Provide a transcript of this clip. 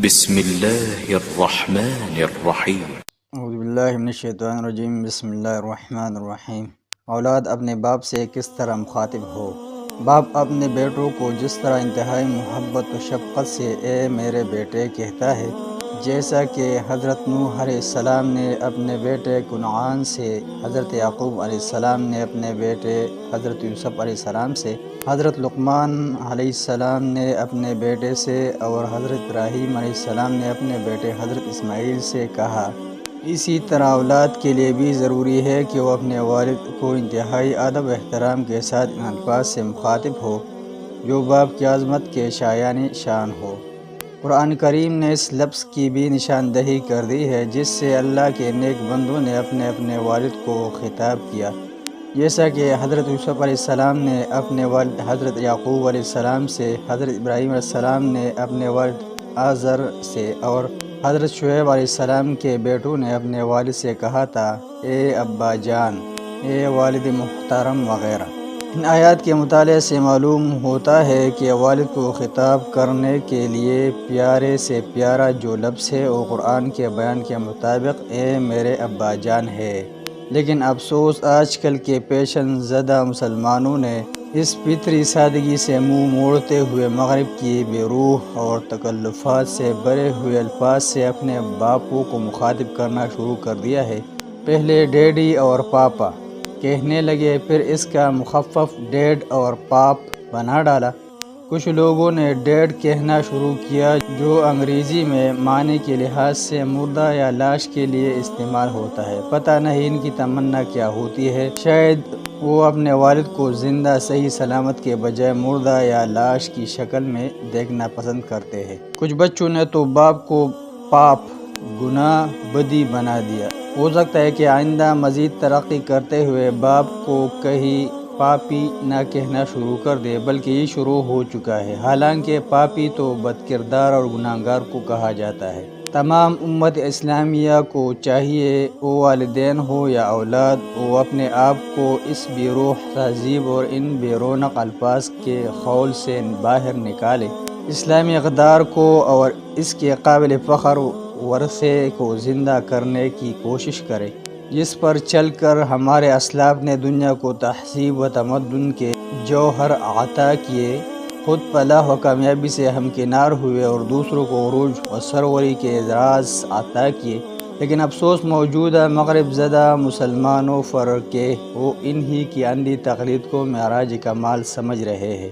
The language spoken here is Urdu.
بسم اللہ الرحمن الرحیم۔ اعوذ باللہ من الشیطان الرجیم، بسم اللہ الرحمن الرحیم۔ اولاد اپنے باپ سے کس طرح مخاطب ہو؟ باپ اپنے بیٹوں کو جس طرح انتہائی محبت و شفقت سے اے میرے بیٹے کہتا ہے، جیسا کہ حضرت نوح علیہ السلام نے اپنے بیٹے کنعان سے، حضرت یعقوب علیہ السلام نے اپنے بیٹے حضرت یوسف علیہ السلام سے، حضرت لقمان علیہ السلام نے اپنے بیٹے سے، اور حضرت ابراہیم علیہ السلام نے اپنے بیٹے حضرت اسماعیل سے کہا، اسی طرح اولاد کے لیے بھی ضروری ہے کہ وہ اپنے والد کو انتہائی ادب و احترام کے ساتھ ان الفاظ سے مخاطب ہو جو باپ کی عظمت کے شایان شان ہو۔ قرآن کریم نے اس لفظ کی بھی نشاندہی کر دی ہے جس سے اللہ کے نیک بندوں نے اپنے اپنے والد کو خطاب کیا، جیسا کہ حضرت یوسف علیہ السلام نے اپنے والد حضرت یعقوب علیہ السلام سے، حضرت ابراہیم علیہ السلام نے اپنے والد آزر سے، اور حضرت شعیب علیہ السلام کے بیٹوں نے اپنے والد سے کہا تھا، اے ابا جان، اے والد محترم وغیرہ۔ ان آیات کے مطالعے سے معلوم ہوتا ہے کہ والد کو خطاب کرنے کے لیے پیارے سے پیارا جو لفظ ہے وہ قرآن کے بیان کے مطابق اے میرے ابا جان ہے، لیکن افسوس آج کل کے پیشن زدہ مسلمانوں نے اس فطری سادگی سے منہ موڑتے ہوئے مغرب کی بے روح اور تکلفات سے بھرے ہوئے الفاظ سے اپنے باپوں کو مخاطب کرنا شروع کر دیا ہے۔ پہلے ڈیڈی اور پاپا کہنے لگے، پھر اس کا مخفف ڈیڈ اور پاپ بنا ڈالا۔ کچھ لوگوں نے ڈیڈ کہنا شروع کیا جو انگریزی میں معنی کے لحاظ سے مردہ یا لاش کے لیے استعمال ہوتا ہے۔ پتہ نہیں ان کی تمنا کیا ہوتی ہے، شاید وہ اپنے والد کو زندہ صحیح سلامت کے بجائے مردہ یا لاش کی شکل میں دیکھنا پسند کرتے ہیں۔ کچھ بچوں نے تو باپ کو پاپ، گناہ بدی بنا دیا۔ ہو سکتا ہے کہ آئندہ مزید ترقی کرتے ہوئے باپ کو کہیں پاپی نہ کہنا شروع کر دے، بلکہ یہ شروع ہو چکا ہے، حالانکہ پاپی تو بد کردار اور گناہگار کو کہا جاتا ہے۔ تمام امت اسلامیہ کو چاہیے، وہ والدین ہو یا اولاد، وہ اپنے آپ کو اس بے روح تہذیب اور ان بے رونق الفاظ کے خول سے باہر نکالے، اسلامی اقدار کو اور اس کے قابل فخر ورثے کو زندہ کرنے کی کوشش کرے، جس پر چل کر ہمارے اسلاف نے دنیا کو تہذیب و تمدن کے جوہر عطا کیے، خود فلاح و کامیابی سے ہمکنار ہوئے اور دوسروں کو عروج و سروری کے اعزاز عطا کیے۔ لیکن افسوس موجودہ مغرب زدہ مسلمانوں پر کہ وہ انہی کی اندھی تقلید کو معراج کمال سمجھ رہے ہیں۔